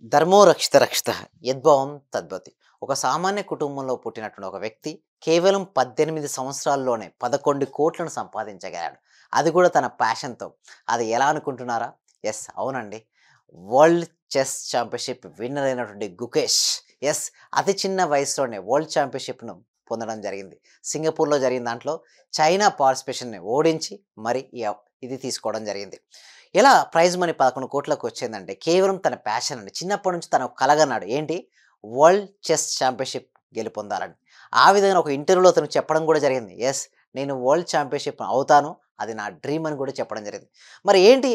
ధర్మో రక్షిత రక్షిత యద్భావం తద్భవతి. ఒక సామాన్య కుటుంబంలో పుట్టినటువంటి ఒక వ్యక్తి కేవలం 18 సంవత్సరాల్లోనే 11,00,00,000 సంపాదించగలిగాడు. అది కూడా తన ప్యాషన్‌తో. అది ఎలా అనుకుంటున్నారా? యెస్. అవునండి. వరల్డ్ చెస్ ఛాంపియన్‌షిప్ విన్నర్ అయినటువంటి గుకేష్. యెస్. అతి చిన్న వయసులోనే వరల్డ్ ఛాంపియన్‌షిప్‌ను పొందడం జరిగింది. సింగపూర్‌లో జరిగిన దాంట్లో చైనా పార్టిసిపేషన్‌ని ఓడించి మరి ఇది తీసుకోవడం జరిగింది. ఎలా ప్రైజ్ మనీ 11,00,00,000 వచ్చిందంటే కేవలం తన ప్యాషన్ అండి. చిన్నప్పటి నుంచి తను కలగన్నాడు. ఏంటి? వరల్డ్ చెస్ ఛాంపియన్‌షిప్ గెలుపొందాలని. ఆ విధంగా ఒక ఇంటర్వ్యూలో అతను చెప్పడం కూడా జరిగింది. యెస్. నేను వరల్డ్ ఛాంపియన్‌షిప్ అవుతాను. అది నా డ్రీమ్ అని కూడా చెప్పడం జరిగింది. మరి ఏంటి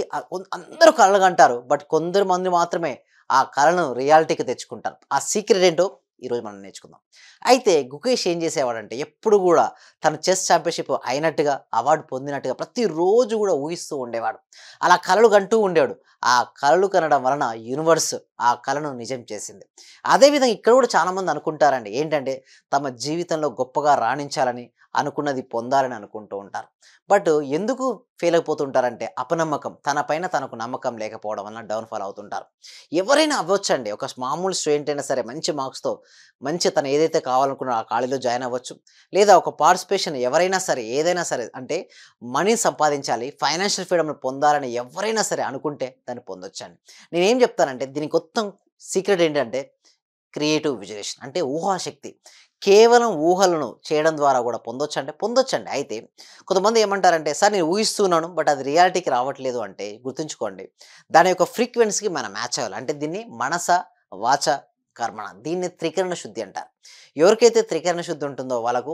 అందరూ కలలుగంటారు. బట్ కొందరు మంది మాత్రమే ఆ కలను రియాలిటీకి తెచ్చుకుంటారు. ఆ సీక్రెట్ ఏంటో ఈరోజు మనం నేర్చుకుందాం. అయితే గుకేష్ ఏం చేసేవాడంటే ఎప్పుడు గూడా తను చెస్ ఛాంపియన్‌షిప్ అయినట్టుగా, అవార్డ్ పొందినట్టుగా ప్రతిరోజు గూడా ఊహిస్తూ ఉండేవాడు. అలా కలలు కంటూ ఉండేవాడు. ఆ కలలు కనడం వలన యూనివర్స్ ఆ కలను నిజం చేసింది. అదే విధంగా ఇక్కడ కూడా చాలామంది అనుకుంటారండి. ఏంటంటే తమ జీవితంలో గొప్పగా రాణించాలని, అనుకున్నది పొందాలని అనుకుంటూ ఉంటారు. బట్ ఎందుకు ఫెయిల్ అయిపోతుంటారంటే అపనమ్మకం. తన పైన తనకు నమ్మకం లేకపోవడం వలన డౌన్‌ఫాల్ అవుతుంటారు. ఎవరైనా అవ్వొచ్చండి. ఒక మామూలు స్టూడెంట్ అయినా సరే మంచి మార్క్స్‌తో మంచి తను ఏదైతే కావాలనుకున్నాడో ఆ కాలేజ్‌లో జాయిన్ అవ్వచ్చు. లేదా ఒక పార్టిసిపేషన్ ఎవరైనా సరే, ఏదైనా సరే అంటే మనీ సంపాదించాలి, ఫైనాన్షియల్ ఫ్రీడమ్‌ని పొందాలని ఎవరైనా సరే అనుకుంటే దాన్ని పొందొచ్చండి. నేనేం చెప్తానంటే దీనికి మొత్తం సీక్రెట్ ఏంటంటే క్రియేటివ్ విజులేషన్ అంటే ఊహాశక్తి. కేవలం ఊహలను చేయడం ద్వారా కూడా పొందొచ్చంటే పొందొచ్చండి. అయితే కొంతమంది ఏమంటారంటే, "సార్ నేను ఊహిస్తున్నాను. బట్ అది రియాలిటీకి రావట్లేదు" అంటే గుర్తుంచుకోండి. దాని యొక్క ఫ్రీక్వెన్సీకి మనం మ్యాచ్ అవ్వాలి. అంటే దీన్ని మనస, వాచ, కర్మణ దీన్ని త్రికరణ శుద్ధి అంటారు. ఎవరికైతే త్రికరణ శుద్ధి ఉంటుందో వాళ్ళకు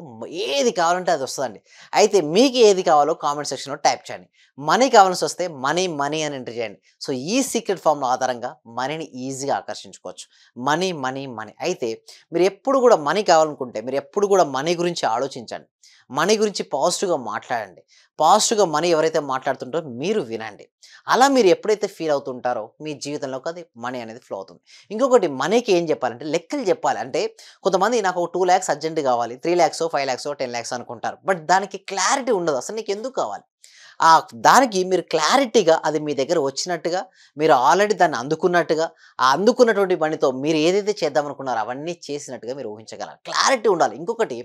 ఏది కావాలంటే అది వస్తదండి. అయితే మీకు ఏది కావాలో కామెంట్ సెక్షన్‌లో టైప్ చేయండి. మనీ కావాల్సొస్తే మనీ, మనీ అని ఎంటర్ చేయండి. సో, ఈ సీక్రెట్ ఫార్ములా ఆధారంగా మనీని ఈజీగా ఆకర్షించుకోవచ్చు. Money, money, money. అయితే మీరెప్పుడు గూడా మనీ కావాలనుకుంటే, మీరెప్పుడు గూడా మనీ గురించి ఆలోచించండి. మనీ గురించి పాజిటివ్‌గా మాట్లాడండి. పాజిటివ్‌గా మనీ ఎవరైతే మాట్లాడుతుంటారో మీరు వినండి. అలా మీరు ఎప్పుడైతే ఫీల్ అవుతుంటారో, మీ జీవితంలోకి అది మనీ అనేది ఫ్లో అవుతుంది. ఇంకొకటి మనీకి ఏం చెప్పాలంటే లెక్కలు చెప్పాలి. అంటే కొంతమంది నాకు ఒక 2,00,000 అర్జెంట్ కావాలి. 3,00,000 5,00,000 10,00,000 అనుకుంటారు. బట్ దానికి క్లారిటీ ఉండదు. అసలు నీకెందుకు కావాలి? దానికి మీరు క్లారిటీగా అది మీ దగ్గర వచ్చినట్టుగా, మీరు ఆల్రెడీ దాన్ని అందుకున్నట్టుగా, ఆ అందుకున్నటువంటి పనితో మీరు ఏదైతే చేద్దామనుకున్నారో అవన్నీ చేసినట్టుగా మీరు ఊహించగలగాలి. క్లారిటీ ఉండాలి. ఇంకొకటి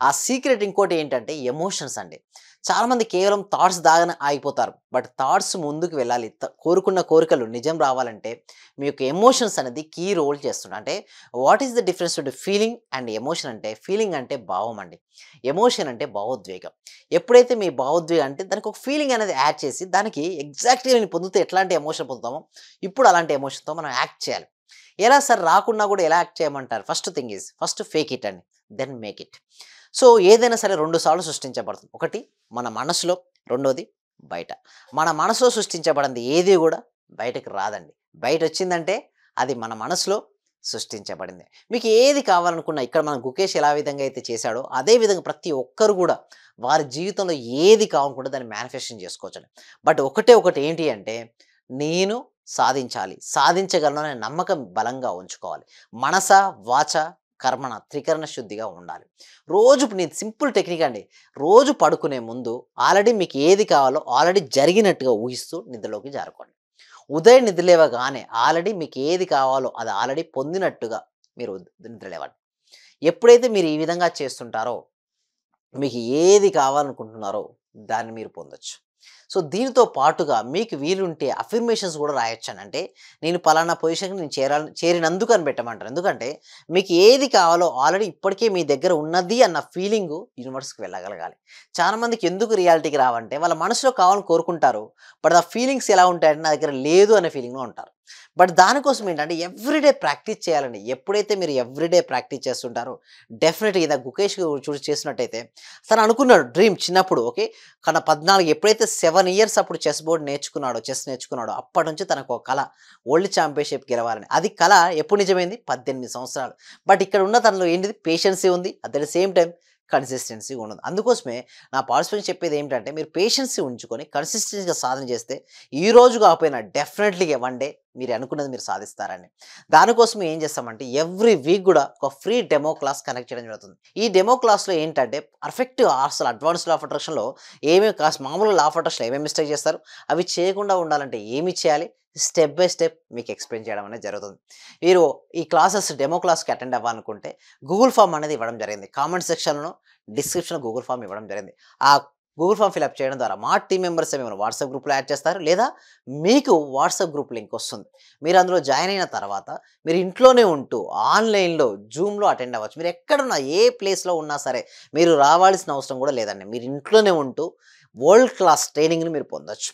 ఆ సీక్రెట్ ఇంకోటి ఏంటంటే ఎమోషన్స్ అండి. చాలామంది కేవలం థాట్స్ దాగానే ఆగిపోతారు. బట్ థాట్స్ ముందుకు వెళ్ళాలి. కోరుకున్న కోరికలు నిజం రావాలంటే మీ యొక్క ఎమోషన్స్ అనేది కీ రోల్ చేస్తుంది. అంటే what is the difference between feeling and emotion అంటే ఫీలింగ్ అంటే భావం అండి. ఎమోషన్ అంటే భావోద్వేగం. ఎప్పుడైతే మీ భావోద్వేగం అంటే దానికి ఒక ఫీలింగ్ అనేది యాడ్ చేసి దానికి ఎగ్జాక్ట్‌గా నేను పొందితే ఎట్లాంటి ఎమోషన్ పొందుతామో ఇప్పుడు అలాంటి ఎమోషన్‌తో మనం యాక్ట్ చేయాలి. ఎలా సార్ రాకున్నా కూడా ఎలా యాక్ట్ చేయమంటారు? ఫస్ట్ ఫేక్ ఇట్ అండి. Then make it. సో, ఏదైనా సరే 2 సార్లు సృష్టించబడుతుంది. ఒకటి మన మనసులో, రెండోది బయట. మన మనసులో సృష్టించబడింది ఏది గూడా బయటకి రాదండి. బయటొచ్చిందంటే అది మన మనసులో సృష్టించబడింది. మీకు ఏది కావాలనుకున్నా ఇక్కడ మన గుకేష్ ఎలా విధంగా అయితే చేశాడో, అదే విధంగా ప్రతి ఒక్కరు గూడా వారి జీవితంలో ఏది కావాలనుకుంటే దాన్ని మేనిఫెస్షన్ చేసుకోవచ్చండి. బట్ ఒకటే ఒకటి ఏంటి అంటే, నేను సాధించాలి, సాధించగలను అనే నమ్మకం బలంగా ఉంచుకోవాలి. మనస, వాచ, కర్మణ త్రికరణ శుద్ధిగా ఉండాలి. రోజు ఇప్పుడు నేను సింపుల్ టెక్నిక్ అండి. రోజు పడుకునే ముందు ఆల్రెడీ మీకు ఏది కావాలో ఆల్రెడీ జరిగినట్టుగా ఊహిస్తూ నిద్రలోకి జారుకోండి. ఉదయం నిద్ర లేవగానే ఆల్రెడీ మీకు ఏది కావాలో అది ఆల్రెడీ పొందినట్టుగా మీరు నిద్ర లేవండి. ఎప్పుడైతే మీరు ఈ విధంగా చేస్తుంటారో మీకు ఏది కావాలనుకుంటున్నారో దాన్ని మీరు పొందొచ్చు. సో, దీనితో పాటుగా మీకు వీలుంటే అఫర్మేషన్స్ గూడా రాయొచ్చండి. అంటే నేను పలానా పొజిషన్‌కి నేను చేరినందుకు అని పెట్టమంటారు. ఎందుకంటే మీకు ఏది కావాలో ఆల్రెడీ ఇప్పటికే మీ దగ్గర ఉన్నది అన్న ఫీలింగు యూనివర్స్‌కి వెళ్ళగలగాలి. చాలా మందికి ఎందుకు రియాలిటీకి రావంటే వాళ్ళ మనసులో కావాలని కోరుకుంటారు. బట్ ఆ ఫీలింగ్స్ ఎలా ఉంటాయంటే నా దగ్గర లేదు అనే ఫీలింగ్‌లో ఉంటారు. బట్ దానికోసం ఏంటంటే ఎవ్రీడే ప్రాక్టీస్ చేయాలండి. ఎప్పుడైతే మీరు ఎవ్రీడే ప్రాక్టీస్ చేస్తుంటారో డెఫినిట్‌గా ఇందాక గుకేష్ చేసినట్టయితే తను అనుకున్నాడు డ్రీమ్ చిన్నప్పుడు ఓకే. 14 ఎప్పుడైతే 7 ఇయర్స్ అప్పుడు చెస్ నేర్చుకున్నాడో అప్పటి నుంచి తనకు ఒక కల వరల్డ్ ఛాంపియన్‌షిప్ గెలవాలని. అది కల ఎప్పుడు నిజమైంది? 18 సంవత్సరాలు. బట్ ఇక్కడ ఉన్న తనలో ఏంటిది పేషెన్సీ ఉంది. At the same time consistency ఉన్నది. అందుకోసమే నా పార్టిసిపెంట్స్ చెప్పేది ఏంటంటే మీరు పేషెన్సీ ఉంచుకొని కన్సిస్టెన్సీగా సాధన చేస్తే ఈ రోజు కాకపోయినా డెఫినెట్‌లీగా వన్ డే మీరు అనుకున్నది మీరు సాధిస్తారని. దానికోసం ఏం చేస్తామంటే ఎవ్రీ వీక్ గూడా ఒక ఫ్రీ డెమో క్లాస్ కండక్ట్ చేయడం జరుగుతుంది. ఈ డెమో క్లాస్‌లో ఏంటంటే పర్ఫెక్ట్‌గా అసలు అడ్వాన్స్డ్ లా ఆఫ్ అట్రాక్షన్‌లో ఏమేమి మామూలుగా లా ఆఫ్ అట్రాక్షన్‌లో ఏమేమి మిస్టేక్ చేస్తారు? అవి చేయకుండా ఉండాలంటే ఏమి చేయాలి? స్టెప్ బై స్టెప్ మీకు ఎక్స్‌ప్లెయిన్ చేయడం అనేది జరుగుతుంది. మీరు ఈ డెమో క్లాస్‌కి అటెండ్ అవ్వాలనుకుంటే గూగుల్ ఫార్మ్ అనేది ఇవ్వడం జరిగింది. కామెంట్ సెక్షన్‌లో, డిస్క్రిప్షన్‌లో గూగుల్ ఫార్మ్ ఇవ్వడం జరిగింది. ఆ గూగుల్ ఫార్మ్ ఫిలప్ చేయడం ద్వారా మా టీమ్ మెంబర్సే మిమ్మల్ని వాట్సాప్ గ్రూప్‌లో యాడ్ చేస్తారు. లేదా మీకు వాట్సాప్ గ్రూప్ లింక్ వస్తుంది. మీరు అందులో జాయిన్ అయిన తర్వాత మీరు ఇంట్లోనే ఉంటూ ఆన్‌లైన్‌లో జూమ్‌లో అటెండ్ అవ్వచ్చు. మీరు ఎక్కడున్నా ఏ ప్లేస్‌లో ఉన్నా సరే మీరు రావాల్సిన అవసరం కూడా లేదండి. మీరు ఇంట్లోనే ఉంటూ వరల్డ్ క్లాస్ ట్రైనింగ్‌ని మీరు పొందొచ్చు.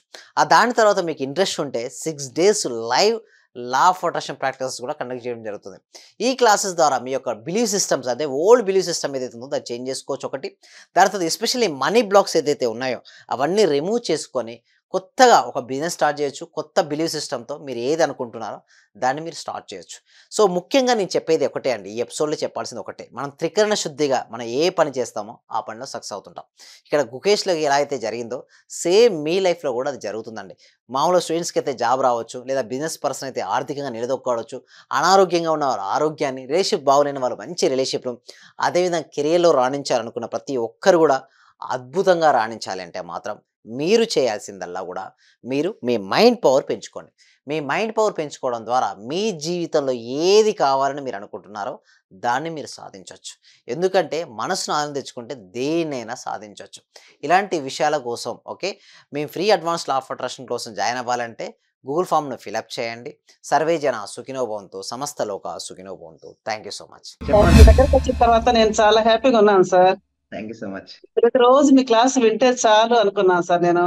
దాని తర్వాత మీకు ఇంట్రెస్ట్ ఉంటే 6 days live law of attraction practices కూడా కండక్ట్ చేయడం జరుగుతుంది. ఈ క్లాసెస్ ద్వారా మీ యొక్క బిలీవ్ సిస్టమ్స్ అంటే ఓల్డ్ బిలీవ్ సిస్టమ్ ఏదైతే ఉందో దాన్ని చేంజ్ చేసుకోవచ్చు ఒకటి. దాని తర్వాత ఎస్పెషల్లీ మనీ బ్లాక్స్ ఏదైతే ఉన్నాయో అవన్నీ రిమూవ్ చేసుకొని కొత్తగా ఒక బిజినెస్ స్టార్ట్ చేయొచ్చు. కొత్త బిలీవ్ సిస్టమ్‌తో మీరు ఏది అనుకుంటున్నారో దాన్ని మీరు స్టార్ట్ చేయొచ్చు. సో, ముఖ్యంగా నేను చెప్పేది ఒకటే అండి. ఈ ఎపిసోడ్‌లో చెప్పాల్సింది ఒకటే. మనం త్రికరణ శుద్ధిగా మనం ఏ పని చేస్తామో ఆ పనిలో సక్సెస్ అవుతుంటాం. ఇక్కడ గుకేష్‌లో ఎలా అయితే జరిగిందో సేమ్ మీ లైఫ్‌లో కూడా అది జరుగుతుందండి. మామూలుగా స్టూడెంట్స్‌కి అయితే జాబ్ రావచ్చు. లేదా బిజినెస్ పర్సన్ అయితే ఆర్థికంగా నిలదొక్కుకోవచ్చు. అనారోగ్యంగా ఉన్నవారు ఆరోగ్యాన్ని, రిలేషన్‌షిప్ బాగోలేని వాళ్ళు మంచి రిలేషన్‌షిప్‌లు, అదేవిధంగా కెరియర్‌లో రాణించాలనుకున్న ప్రతి ఒక్కరు కూడా అద్భుతంగా రాణించాలి అంటే మాత్రం మీరు చేయాల్సిందల్లా గూడా మీరు మీ మైండ్ పవర్ పెంచుకోండి. మీ మైండ్ పవర్ పెంచుకోవడం ద్వారా మీ జీవితంలో ఏది కావాలని మీరు అనుకుంటున్నారో దాన్ని మీరు సాధించొచ్చు. ఎందుకంటే మనసును ఆనందించుకుంటే దేన్నైనా సాధించొచ్చు. ఇలాంటి విషయాల కోసం ఓకే. మేము free advance law of attraction కోసం జాయిన్ అవ్వాలంటే గూగుల్ ఫార్మ్‌ను ఫిలప్ చేయండి. సర్వే జన సుఖినో భవంతు. సమస్త లోక సుఖినో భవంతు. Thank you so much. మీ దగ్గరకొచ్చిన తర్వాత నేను చాలా హ్యాపీగా ఉన్నాను sir. Thank you so much. ప్రతిరోజు మీ క్లాస్ వింటే చాలు అనుకున్నాను సార్ నేను.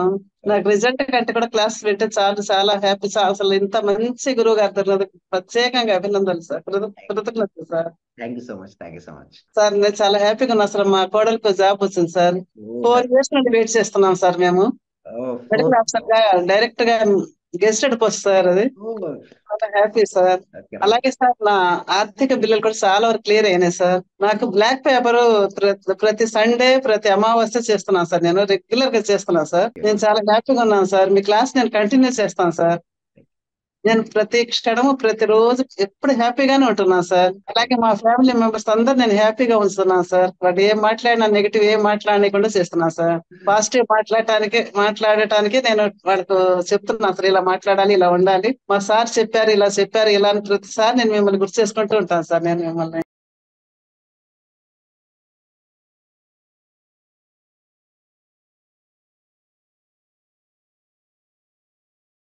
నాకు రిజల్ట్ కంటే కూడా క్లాస్ వింటే చాలు, చాలా హ్యాపీ సార్. అసలు ఇంత మంచి గురువు గారు దొరికినందుకు ప్రత్యేకంగా అభినందనలు సార్. కృతజ్ఞతలు sir. Thank you so much. Thank you so much. Sir నేను చాలా హ్యాపీగా ఉన్నా అసలు. మా కోడలికి జాబ్ వచ్చింది సార్. ఓహ్! 4 ఇయర్స్ నుండి వెయిట్ చేస్తున్నాం సార్ మేము. ఓహ్! మెడికల్ ఆఫీసర్ గా డైరెక్ట్ గా గెస్టెడ్ పోస్ట్ సార్ అది. ఓహ్! చాలా హ్యాపీ సార్. ఓకే. అలాగే సార్ నా ఆర్థిక బిల్లులు కూడా చాలా వరకు క్లియర్ అయినాయి సార్. నాకు బ్లాక్ పేపర్ ప్రతి సండే, ప్రతి అమావాస్య చేస్తున్నాను సార్. నేను రెగ్యులర్ గా చేస్తున్నాను సార్. నేను చాలా హ్యాపీగా ఉన్నాను సార్. మీ క్లాస్ నేను కంటిన్యూ చేస్తాను సార్. నేను ప్రతి క్షణము ప్రతిరోజు ఎప్పుడు హ్యాపీగానే ఉంటున్నాను సార్. అలాగే మా ఫ్యామిలీ మెంబర్స్ అందరు నేను హ్యాపీగా ఉంచుతున్నాను సార్. వాడు ఏం మాట్లాడినా నెగిటివ్ ఏం మాట్లాడకుండా చేస్తున్నాను సార్. పాజిటివ్ మాట్లాడటానికి నేను వాళ్ళకు చెప్తున్నాను సార్. ఇలా మాట్లాడాలి, ఇలా ఉండాలి. మా సార్ చెప్పారు, ఇలా చెప్పారు, ఇలా అని ప్రతిసారి నేను మిమ్మల్ని గుర్తు చేసుకుంటూ ఉంటాను సార్. నేను మిమ్మల్ని